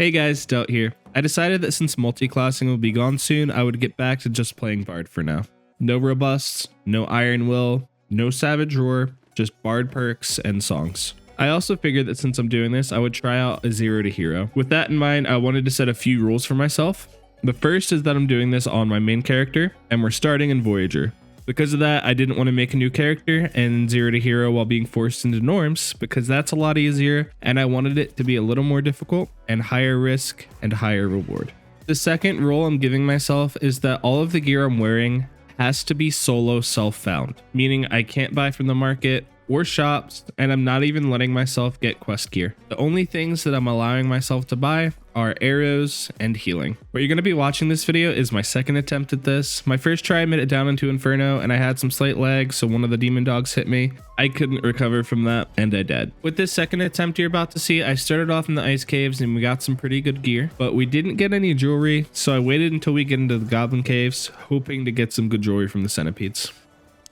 Hey guys, Delt here. I decided that since multi-classing will be gone soon, I would get back to just playing Bard for now. No Robusts, no Iron Will, no Savage Roar, just Bard perks and songs. I also figured that since I'm doing this, I would try out a 0 to hero. With that in mind, I wanted to set a few rules for myself. The first is that I'm doing this on my main character, and we're starting in Voyager. Because of that, I didn't want to make a new character and 0 to hero while being forced into norms, because that's a lot easier, and I wanted it to be a little more difficult and higher risk and higher reward. The second rule I'm giving myself is that all of the gear I'm wearing has to be solo self-found, meaning I can't buy from the market or shops, and I'm not even letting myself get quest gear. The only things that I'm allowing myself to buy are arrows and healing. What you're going to be watching this video is my second attempt at this. My first try I made it down into Inferno and I had some slight lag, so one of the demon dogs hit me. I couldn't recover from that and I died. With this second attempt you're about to see, I started off in the ice caves and we got some pretty good gear, but we didn't get any jewelry, so I waited until we get into the goblin caves, hoping to get some good jewelry from the centipedes.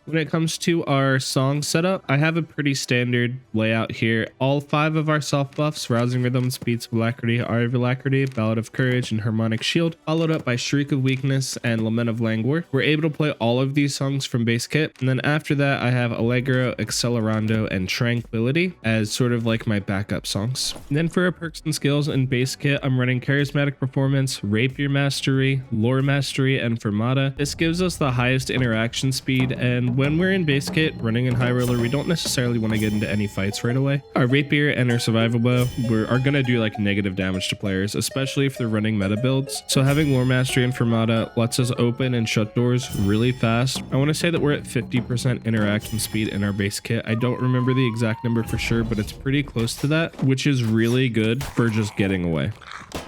When it comes to our song setup, I have a pretty standard layout here. All 5 of our self buffs, Rousing Rhythm, Speed's Alacrity, Aria of Alacrity, Ballad of Courage, and Harmonic Shield, followed up by Shriek of Weakness and Lament of Languor. We're able to play all of these songs from base kit, and then after that I have Allegro, Accelerando, and Tranquility as sort of like my backup songs. And then for our perks and skills in base kit, I'm running Charismatic Performance, Rapier Mastery, Lore Mastery, and Fermata. This gives us the highest interaction speed, and when we're in base kit running in high roller, we don't necessarily want to get into any fights right away. Our rapier and our survival bow are going to do like negative damage to players, especially if they're running meta builds. So having lore mastery and Fermata lets us open and shut doors really fast. I want to say that we're at 50% interaction speed in our base kit. I don't remember the exact number for sure, but it's pretty close to that, which is really good for just getting away.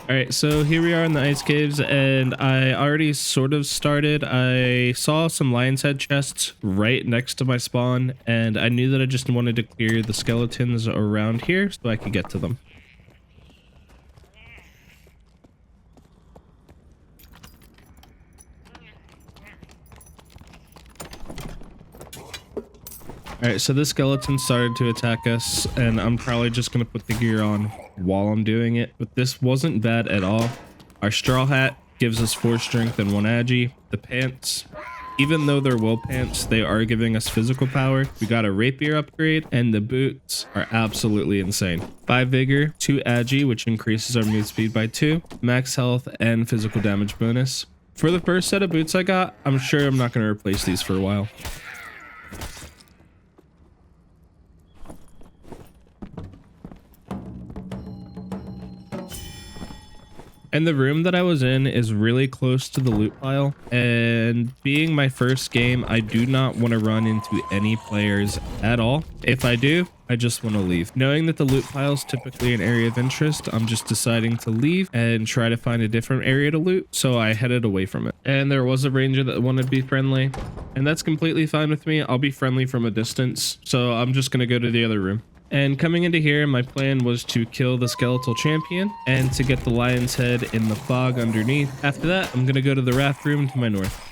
All right, so here we are in the ice caves, and I already sort of started. I saw some lion's head chests right next to my spawn, and I knew that I just wanted to clear the skeletons around here so I could get to them. Alright, so this skeleton started to attack us, and I'm probably just going to put the gear on while I'm doing it, but this wasn't bad at all. Our straw hat gives us 4 strength and 1 agi. The pants, even though they're wool pants, they are giving us physical power. We got a rapier upgrade, and the boots are absolutely insane. 5 vigor, 2 agi, which increases our move speed by 2, max health, and physical damage bonus. For the first set of boots I got, I'm sure I'm not going to replace these for a while. And the room that I was in is really close to the loot pile, and being my first game, I do not want to run into any players at all. If I do, I just want to leave. Knowing that the loot pile is typically an area of interest, I'm just deciding to leave and try to find a different area to loot, so I headed away from it. And there was a ranger that wanted to be friendly, and that's completely fine with me. I'll be friendly from a distance, so I'm just going to go to the other room. And coming into here, my plan was to kill the skeletal champion and to get the lion's head in the fog underneath. After that, I'm going to go to the raft room to my north.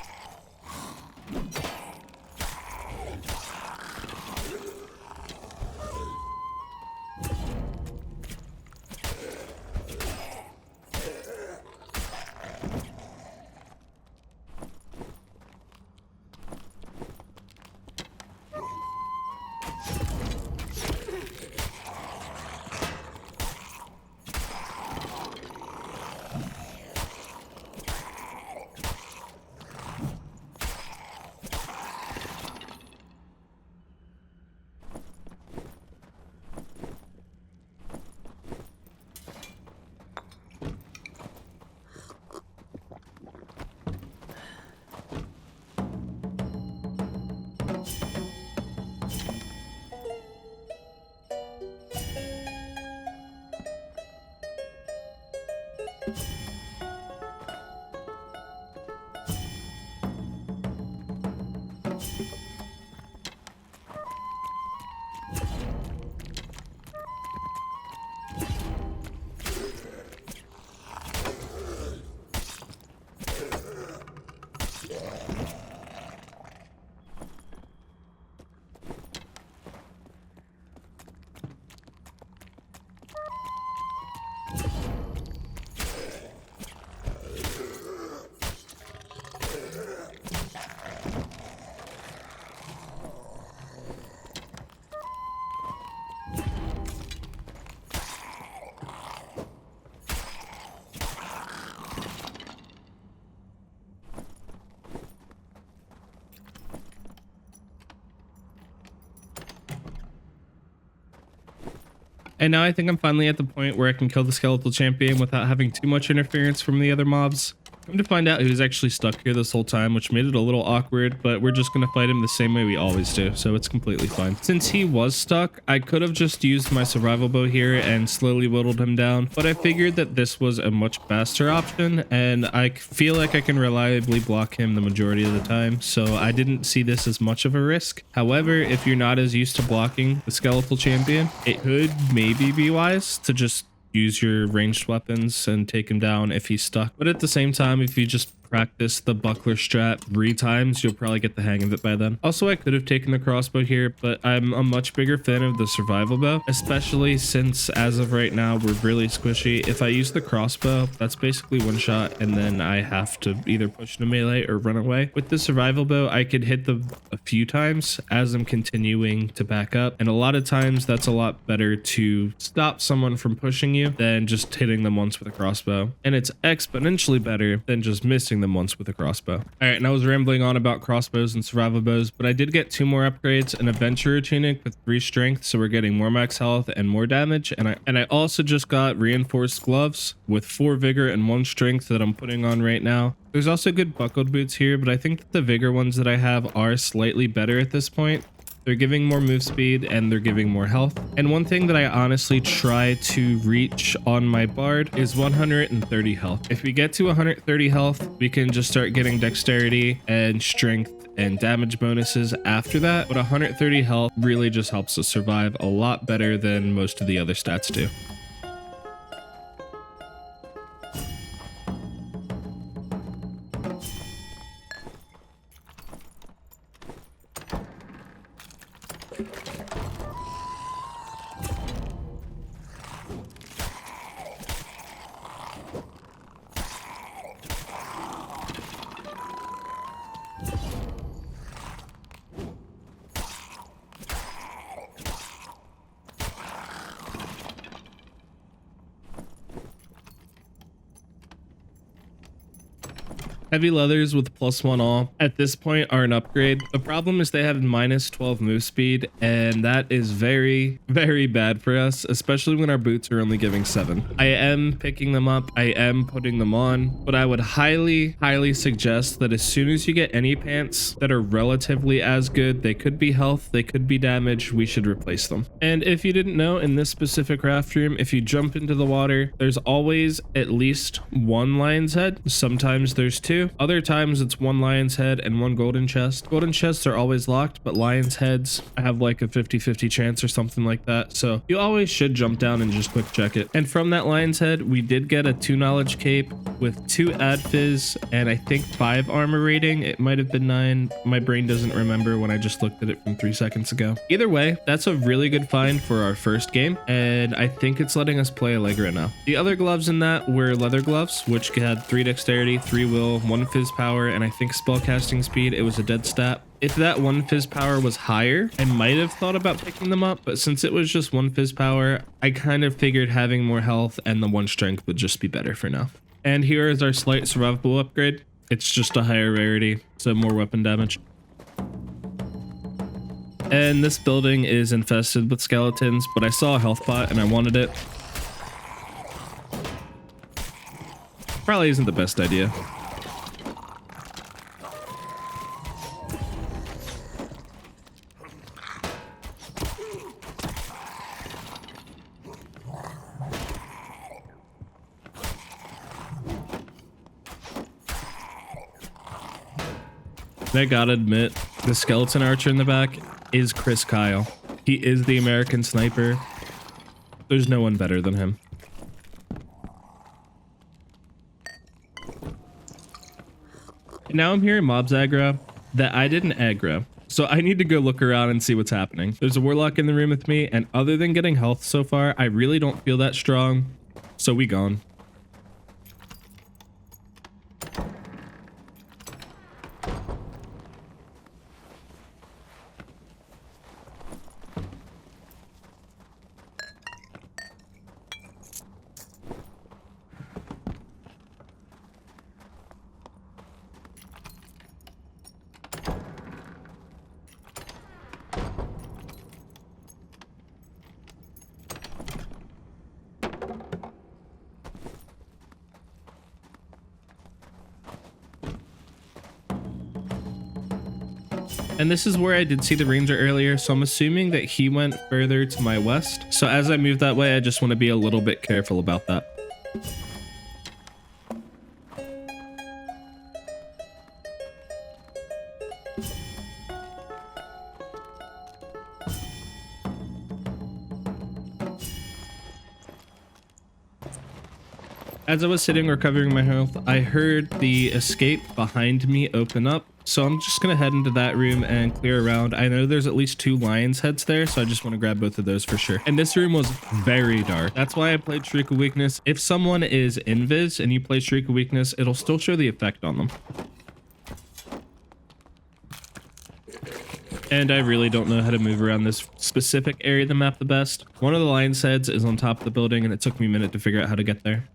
And now I think I'm finally at the point where I can kill the skeletal champion without having too much interference from the other mobs. Come to find out, he was actually stuck here this whole time, which made it a little awkward, but we're just going to fight him the same way we always do, so it's completely fine. Since he was stuck, I could have just used my survival bow here and slowly whittled him down, but I figured that this was a much faster option, and I feel like I can reliably block him the majority of the time, so I didn't see this as much of a risk. However, if you're not as used to blocking the skeletal champion, it could maybe be wise to just use your ranged weapons and take him down if he's stuck. But at the same time, if you just practice the buckler strat 3 times, you'll probably get the hang of it by then. Also, I could have taken the crossbow here, but I'm a much bigger fan of the survival bow, especially since as of right now, we're really squishy. If I use the crossbow, that's basically one shot, and then I have to either push into melee or run away. With the survival bow, I could hit them a few times as I'm continuing to back up, and a lot of times that's a lot better to stop someone from pushing you than just hitting them once with a crossbow. And it's exponentially better than just missing them once with a crossbow. All right, and I was rambling on about crossbows and survival bows, but I did get 2 more upgrades, an adventurer tunic with 3 strength, so we're getting more max health and more damage, and I also just got reinforced gloves with 4 vigor and 1 strength that I'm putting on right now. There's also good buckled boots here, but I think that the vigor ones that I have are slightly better at this point. They're giving more move speed and they're giving more health. And one thing that I honestly try to reach on my bard is 130 health. If we get to 130 health, we can just start getting dexterity and strength and damage bonuses after that. But 130 health really just helps us survive a lot better than most of the other stats do. Heavy leathers with +1 all at this point are an upgrade. The problem is they have -12 move speed, and that is very, very bad for us, especially when our boots are only giving 7. I am picking them up, I am putting them on, but I would highly, highly suggest that as soon as you get any pants that are relatively as good, they could be health, they could be damage, we should replace them. And if you didn't know, in this specific raft room, if you jump into the water, there's always at least 1 lion's head. Sometimes there's 2. Other times it's 1 lion's head and 1 golden chest. Golden chests are always locked, but lion's heads, I have like a 50-50 chance or something like that. So you always should jump down and just quick check it. And from that lion's head, we did get a 2 knowledge cape with 2 ad fizz and I think 5 armor rating. It might have been 9. My brain doesn't remember when I just looked at it from 3 seconds ago. Either way, that's a really good find for our first game, and I think it's letting us play Allegra now. The other gloves in that were leather gloves, which had 3 dexterity, 3 will, 1 fizz power, and I think spellcasting speed. It was a dead stat. If that 1 fizz power was higher, I might have thought about picking them up, but since it was just 1 fizz power, I kind of figured having more health and the 1 strength would just be better for now. And here is our slight survivable upgrade. It's just a higher rarity, so more weapon damage. And this building is infested with skeletons, but I saw a health pot and I wanted it. Probably isn't the best idea. I gotta admit, the skeleton archer in the back is Chris Kyle. He is the American sniper. There's no one better than him. And now I'm hearing mobs aggro that I didn't aggro. So I need to go look around and see what's happening. There's a warlock in the room with me, and other than getting health so far, I really don't feel that strong. So we gone. And this is where I did see the ranger earlier, so I'm assuming that he went further to my west. So as I move that way, I just want to be a little bit careful about that. As I was sitting recovering my health, I heard the escape behind me open up. So I'm just going to head into that room and clear around. I know there's at least 2 lion's heads there, so I just want to grab both of those for sure. And this room was very dark. That's why I played Shriek of Weakness. If someone is invis and you play Shriek of Weakness, it'll still show the effect on them. And I really don't know how to move around this specific area of the map the best. One of the lion's heads is on top of the building, and it took me a minute to figure out how to get there.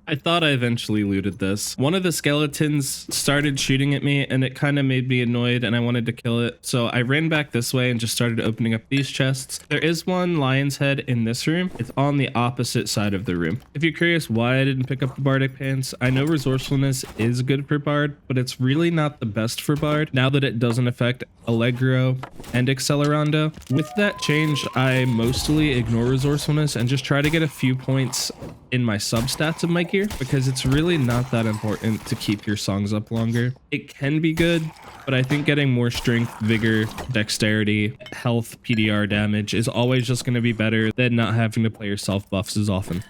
I thought I eventually looted this. One of the skeletons started shooting at me and it kind of made me annoyed and I wanted to kill it. So I ran back this way and just started opening up these chests. There is one lion's head in this room. It's on the opposite side of the room. If you're curious why I didn't pick up the bardic pants, I know resourcefulness is good for bard, but it's really not the best for bard now that it doesn't affect Allegro and Accelerando. With that change, I mostly ignore resourcefulness and just try to get a few points in my substats of my gear because it's really not that important to keep your songs up longer. It can be good, but I think getting more strength, vigor, dexterity, health, PDR damage is always just going to be better than not having to play yourself buffs as often.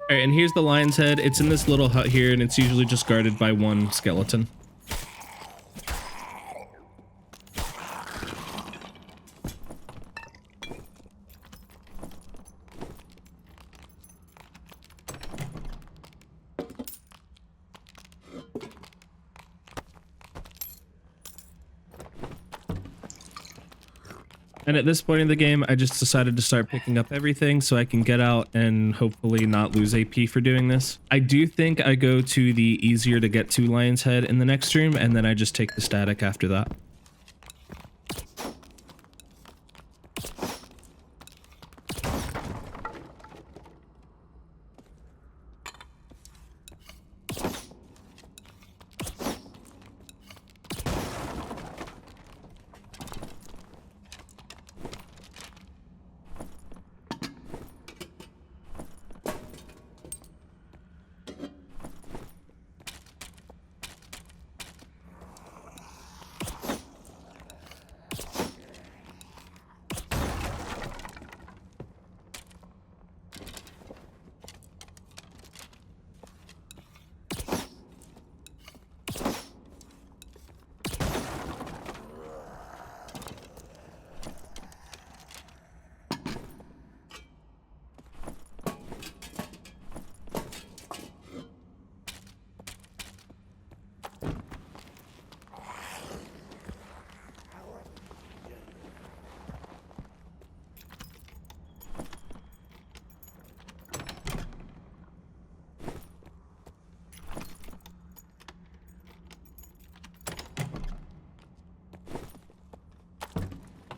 All right, and here's the lion's head. It's in this little hut here, and it's usually just guarded by one skeleton. And at this point in the game, I just decided to start picking up everything so I can get out and hopefully not lose AP for doing this. I do think I go to the easier to get to lion's head in the next stream, and then I just take the static after that.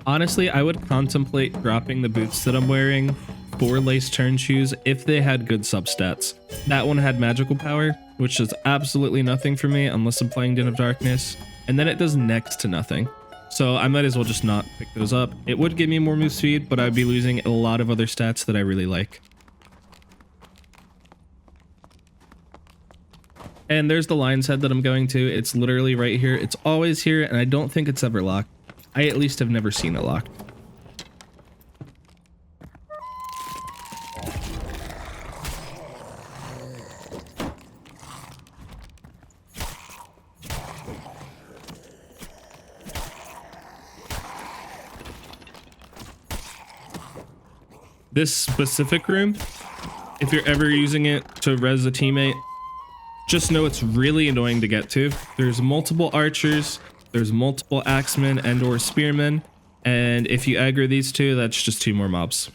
Honestly, I would contemplate dropping the boots that I'm wearing for lace turn shoes if they had good substats. That one had magical power, which does absolutely nothing for me unless I'm playing Den of Darkness, and then it does next to nothing. So I might as well just not pick those up. It would give me more move speed, but I'd be losing a lot of other stats that I really like. And there's the lion's head that I'm going to. It's literally right here. It's always here, and I don't think it's ever locked. I at least have never seen it locked. This specific room, if you're ever using it to res a teammate, just know it's really annoying to get to. There's multiple archers, there's multiple axemen and or spearmen, and if you aggro these two, that's just 2 more mobs.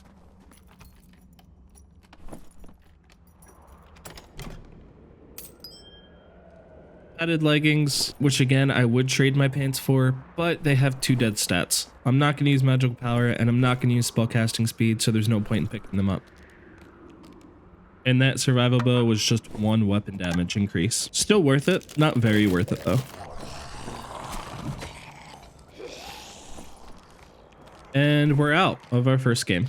Added leggings, which again I would trade my pants for, but they have 2 dead stats. I'm not going to use magical power, and I'm not going to use spellcasting speed, so there's no point in picking them up. And that survival bow was just 1 weapon damage increase. Still worth it, not very worth it though. And we're out of our first game.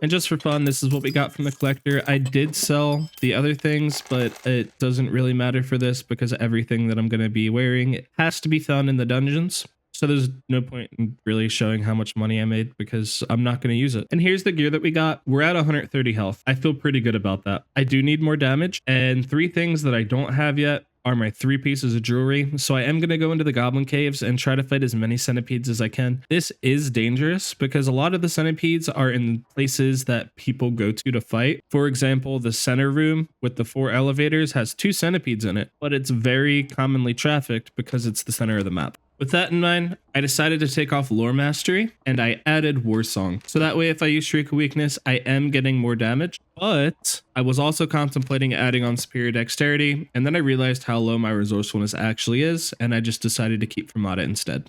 And just for fun, this is what we got from the collector. I did sell the other things, but it doesn't really matter for this because everything that I'm going to be wearing has to be found in the dungeons. So there's no point in really showing how much money I made because I'm not going to use it. And here's the gear that we got. We're at 130 health. I feel pretty good about that. I do need more damage, and 3 things that I don't have yet are my 3 pieces of jewelry. So I am going to go into the goblin caves and try to fight as many centipedes as I can. This is dangerous because a lot of the centipedes are in places that people go to fight. For example, the center room with the 4 elevators has 2 centipedes in it, but it's very commonly trafficked because it's the center of the map. With that in mind, I decided to take off Lore Mastery and I added War Song. So that way if I use Shriek of Weakness, I am getting more damage, but I was also contemplating adding on Superior Dexterity, and then I realized how low my resourcefulness actually is, and I just decided to keep Fermata instead.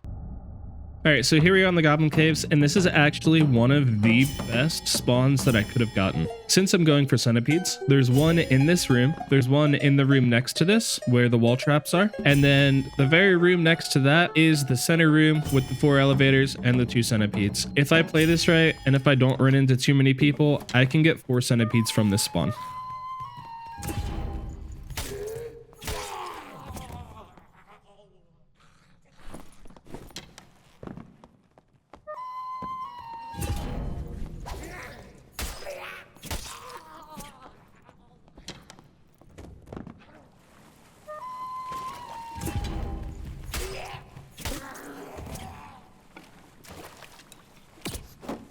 All right, so here we are on the Goblin Caves, and this is actually one of the best spawns that I could have gotten. Since I'm going for centipedes, there's one in this room, there's one in the room next to this, where the wall traps are, and then the very room next to that is the center room with the 4 elevators and the 2 centipedes. If I play this right, and if I don't run into too many people, I can get 4 centipedes from this spawn.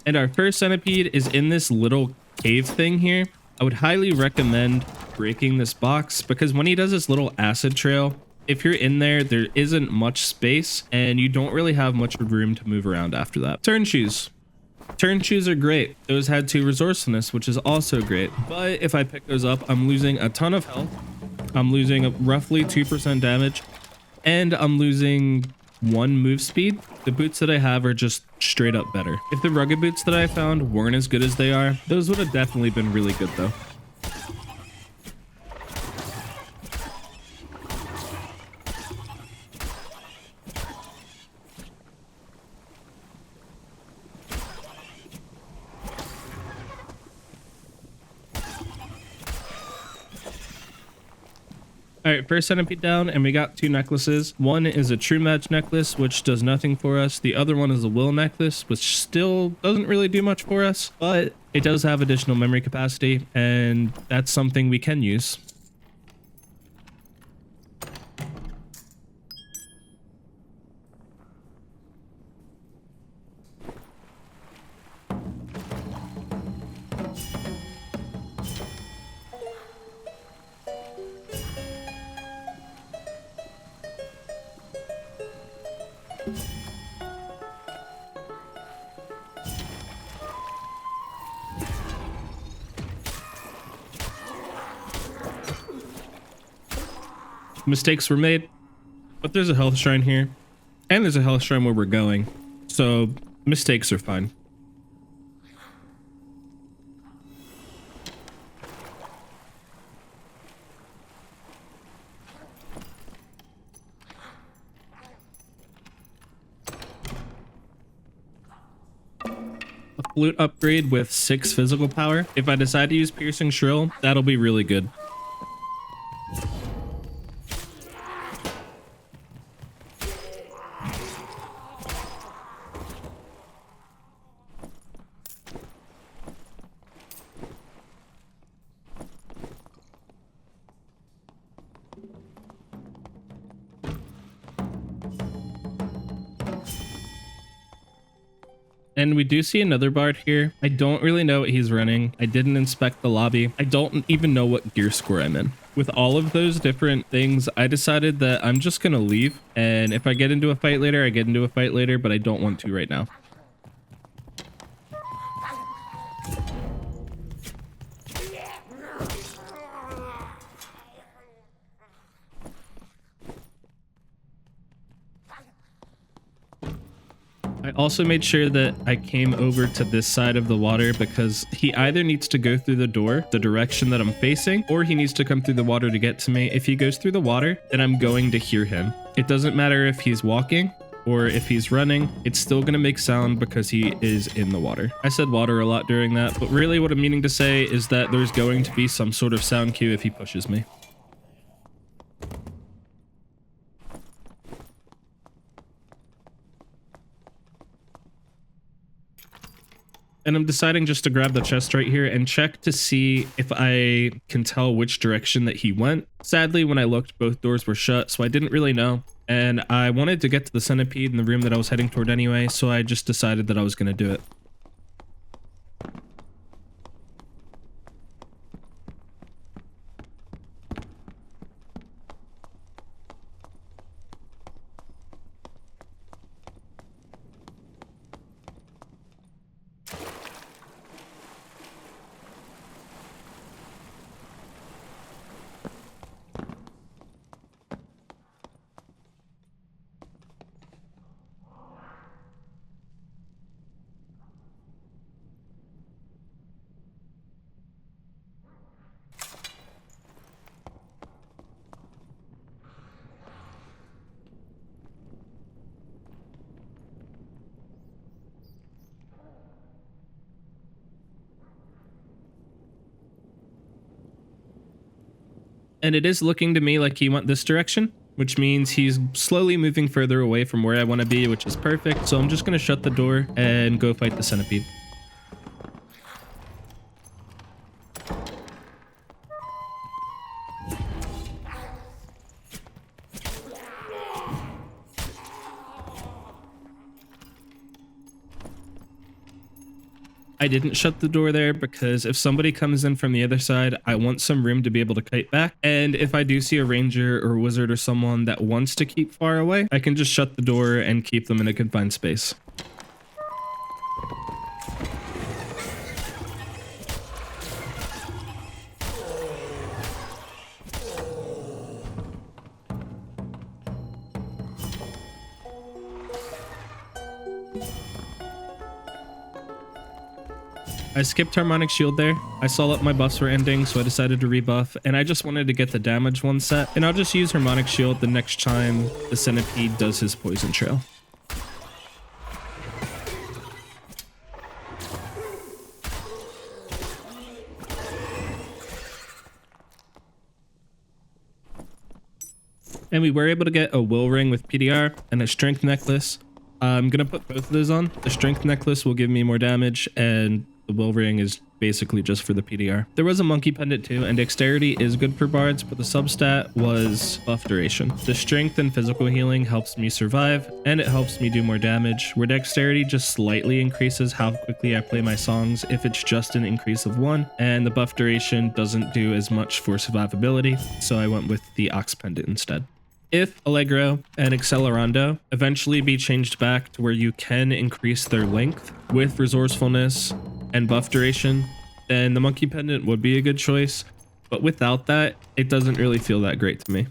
And our first centipede is in this little cave thing here. I would highly recommend breaking this box because when he does this little acid trail, if you're in there, there isn't much space and you don't really have much room to move around after that. Turn shoes. Turn shoes are great. Those had 2 resourcefulness, which is also great. But if I pick those up, I'm losing a ton of health. I'm losing roughly 2% damage, and I'm losing 1 move speed. The boots that I have are just straight up better. If the rugged boots that I found weren't as good as they are, those would have definitely been really good though. All right, first centipede down, and we got 2 necklaces. One is a true match necklace, which does nothing for us. The other one is a will necklace, which still doesn't really do much for us, but it does have additional memory capacity, and that's something we can use. Mistakes were made, but there's a health shrine here, and there's a health shrine where we're going, so mistakes are fine. flute upgrade with 6 physical power. If I decide to use piercing shrill, that'll be really good. And we do see another bard here. I don't really know what he's running. I didn't inspect the lobby. I don't even know what gear score I'm in. With all of those different things, I decided that I'm just going to leave. And if I get into a fight later, I get into a fight later, but I don't want to right now. I also made sure that I came over to this side of the water because he either needs to go through the door, the direction that I'm facing, or he needs to come through the water to get to me. If he goes through the water, then I'm going to hear him. It doesn't matter if he's walking or if he's running, it's still going to make sound because he is in the water. I said water a lot during that, but really what I'm meaning to say is that there's going to be some sort of sound cue if he pushes me. And I'm deciding just to grab the chest right here and check to see if I can tell which direction that he went. Sadly, when I looked, both doors were shut, so I didn't really know. And I wanted to get to the centipede in the room that I was heading toward anyway, so I just decided that I was going to do it. And it is looking to me like he went this direction, which means he's slowly moving further away from where I want to be, which is perfect. So I'm just going to shut the door and go fight the centipede. I didn't shut the door there because if somebody comes in from the other side, I want some room to be able to kite back. And if I do see a ranger or a wizard or someone that wants to keep far away, I can just shut the door and keep them in a confined space. I skipped Harmonic Shield there. I saw that my buffs were ending, so I decided to rebuff, and I just wanted to get the damage one set, and I'll just use Harmonic Shield the next time the Centipede does his Poison Trail. And we were able to get a Will Ring with PDR and a Strength Necklace. I'm going to put both of those on. The Strength Necklace will give me more damage, and the Will Ring is basically just for the PDR. There was a Monkey Pendant too, and Dexterity is good for bards, but the substat was buff duration. The Strength and Physical Healing helps me survive, and it helps me do more damage, where Dexterity just slightly increases how quickly I play my songs if it's just an increase of 1, and the buff duration doesn't do as much for survivability, so I went with the Ox Pendant instead. If Allegro and Accelerando eventually be changed back to where you can increase their length with resourcefulness and buff duration, then the Monkey Pendant would be a good choice. But without that, it doesn't really feel that great to me.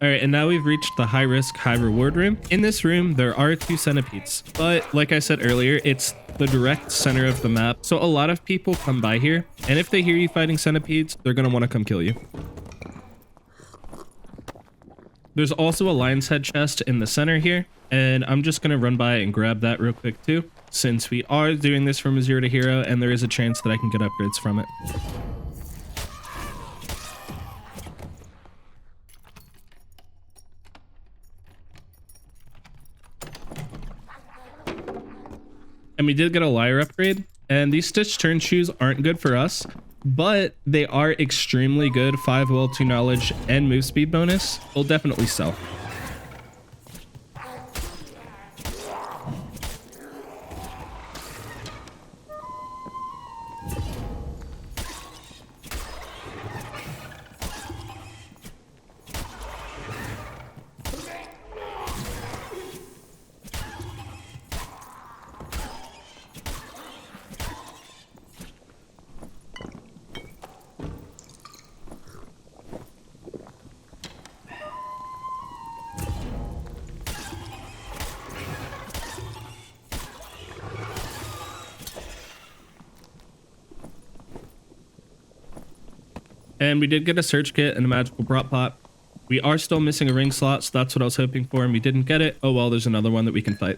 Alright, and now we've reached the high risk, high reward room. In this room, there are 2 centipedes, but like I said earlier, it's the direct center of the map. So a lot of people come by here, and if they hear you fighting centipedes, they're going to want to come kill you. There's also a lion's head chest in the center here, and I'm just going to run by and grab that real quick too, since we are doing this from a 0 to hero, and there is a chance that I can get upgrades from it. And we did get a liar upgrade, and these stitch turn shoes aren't good for us, but they are extremely good. 5 will, 2 knowledge, and move speed bonus. We'll definitely sell. And we did get a search kit and a magical prop pot. We are still missing a ring slot, so that's what I was hoping for, and we didn't get it. Oh well, there's another one that we can fight.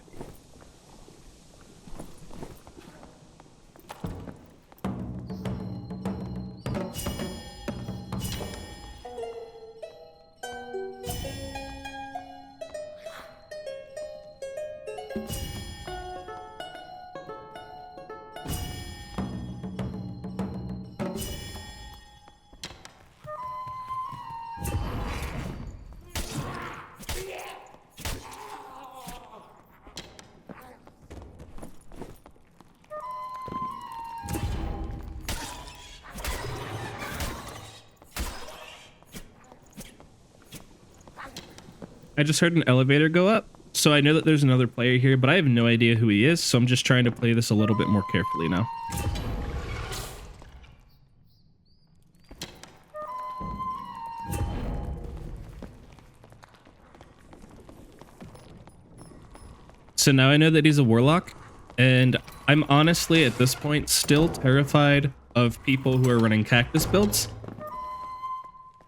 I just heard an elevator go up, so I know that there's another player here, but I have no idea who he is, so I'm just trying to play this a little bit more carefully now. So now I know that he's a warlock, and I'm honestly at this point still terrified of people who are running cactus builds.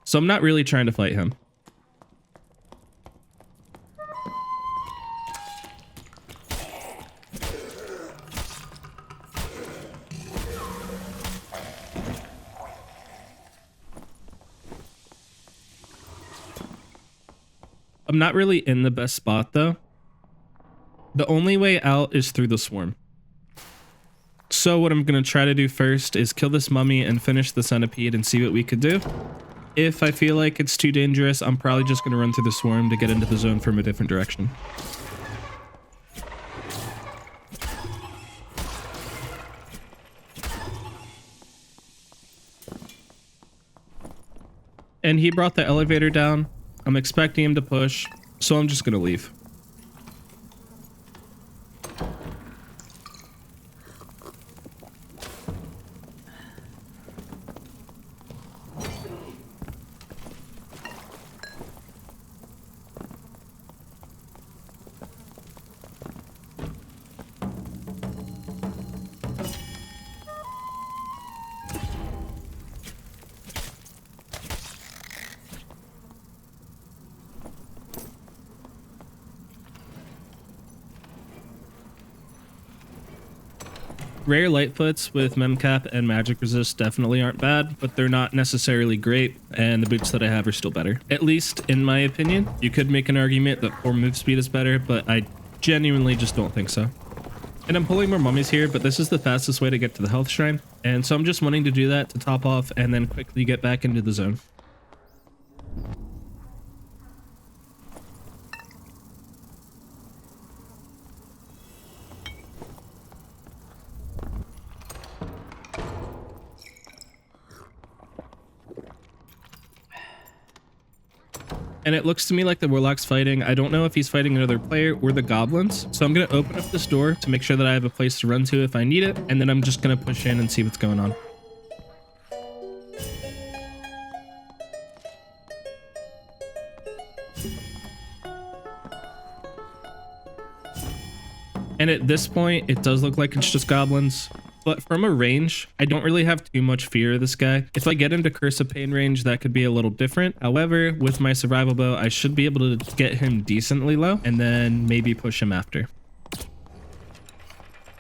So I'm not really trying to fight him. I'm not really in the best spot though. The only way out is through the swarm. So what I'm going to try to do first is kill this mummy and finish the centipede and see what we could do. If I feel like it's too dangerous, I'm probably just going to run through the swarm to get into the zone from a different direction. And he brought the elevator down. I'm expecting him to push, so I'm just going to leave. Rare Lightfoots with Memcap and Magic Resist definitely aren't bad, but they're not necessarily great, and the boots that I have are still better. At least, in my opinion. You could make an argument that 4 move speed is better, but I genuinely just don't think so. And I'm pulling more mummies here, but this is the fastest way to get to the health shrine, and so I'm just wanting to do that to top off and then quickly get back into the zone. And it looks to me like the warlock's fighting. I don't know if he's fighting another player or the goblins. So I'm going to open up this door to make sure that I have a place to run to if I need it. And then I'm just going to push in and see what's going on. And at this point, it does look like it's just goblins. But from a range, I don't really have too much fear of this guy. If I get into Curse of Pain range, that could be a little different. However, with my survival bow, I should be able to get him decently low and then maybe push him after.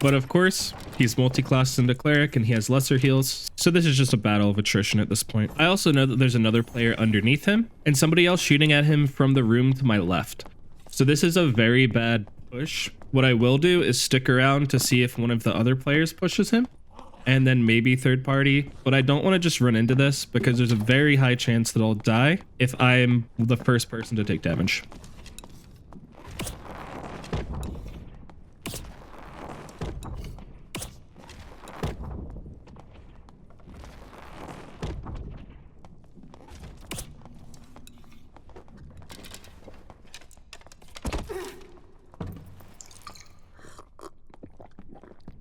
But of course, he's multi-classed into cleric and he has lesser heals, so this is just a battle of attrition at this point. I also know that there's another player underneath him and somebody else shooting at him from the room to my left. So this is a very bad push. What I will do is stick around to see if one of the other players pushes him and then maybe third party, but I don't want to just run into this because there's a very high chance that I'll die if I'm the first person to take damage.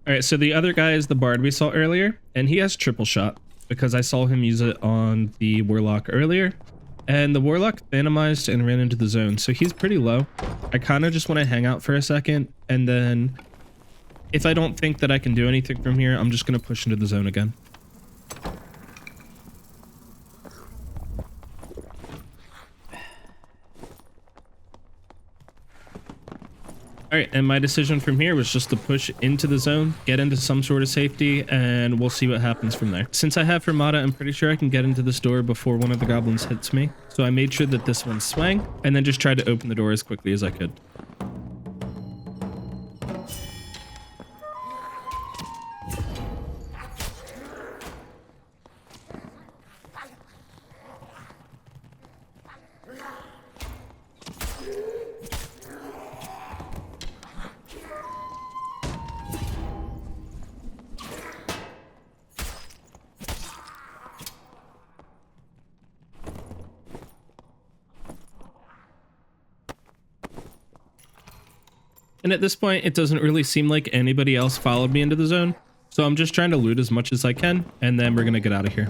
All right, so the other guy is the bard we saw earlier, and he has triple shot because I saw him use it on the warlock earlier, and the warlock phantomized and ran into the zone, so he's pretty low. I kind of just want to hang out for a second, and then if I don't think that I can do anything from here, I'm just going to push into the zone again. All right, and my decision from here was just to push into the zone, get into some sort of safety, and we'll see what happens from there. Since I have Fermata, I'm pretty sure I can get into this door before one of the goblins hits me. So I made sure that this one swang, and then just tried to open the door as quickly as I could. And at this point, it doesn't really seem like anybody else followed me into the zone. So I'm just trying to loot as much as I can, and then we're going to get out of here.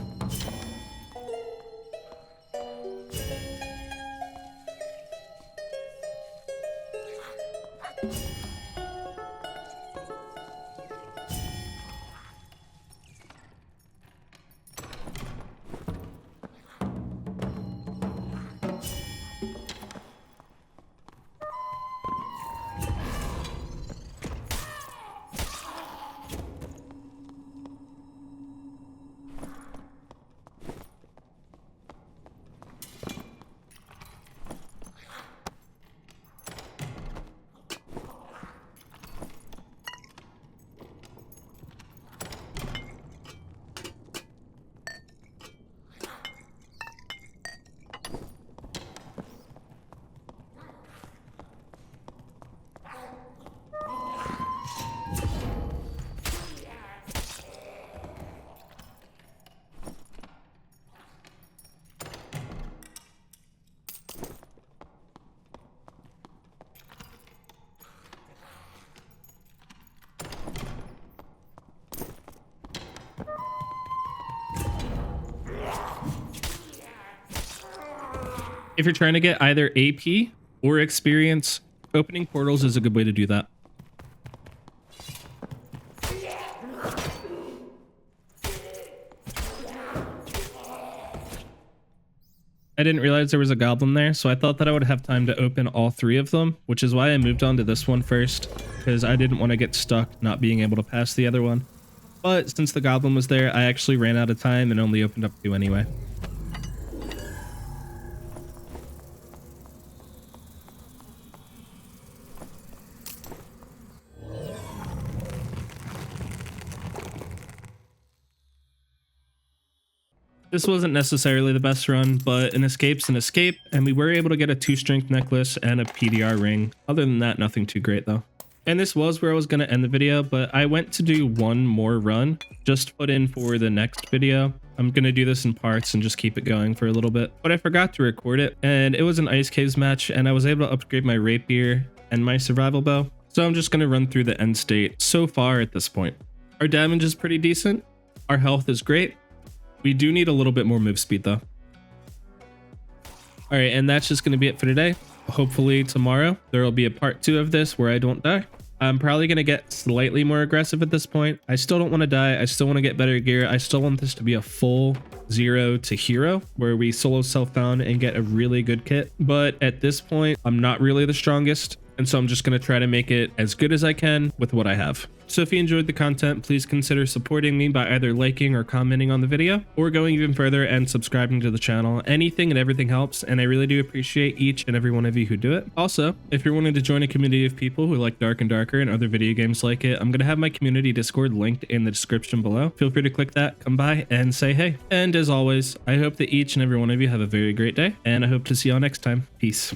If you're trying to get either AP or experience, opening portals is a good way to do that. I didn't realize there was a goblin there, so I thought that I would have time to open all three of them, which is why I moved on to this one first, because I didn't want to get stuck not being able to pass the other one. But since the goblin was there, I actually ran out of time and only opened up two anyway. This wasn't necessarily the best run, but an escape's an escape, and we were able to get a 2-strength necklace and a PDR ring. Other than that, nothing too great though. And this was where I was going to end the video, but I went to do one more run just to put in for the next video. I'm going to do this in parts and just keep it going for a little bit, but I forgot to record it, and it was an Ice Caves match, and I was able to upgrade my rapier and my survival bow. So I'm just going to run through the end state so far at this point. Our damage is pretty decent. Our health is great. We do need a little bit more move speed though. All right, and that's just going to be it for today. Hopefully tomorrow there will be a part 2 of this where I don't die. I'm probably going to get slightly more aggressive at this point. I still don't want to die. I still want to get better gear. I still want this to be a full 0 to hero where we solo self-found and get a really good kit. But at this point, I'm not really the strongest. And so I'm just going to try to make it as good as I can with what I have. So if you enjoyed the content, please consider supporting me by either liking or commenting on the video, or going even further and subscribing to the channel. Anything and everything helps, and I really do appreciate each and every one of you who do it. Also, if you're wanting to join a community of people who like Dark and Darker and other video games like it, I'm going to have my community Discord linked in the description below. Feel free to click that, come by, and say hey. And as always, I hope that each and every one of you have a very great day, and I hope to see y'all next time. Peace.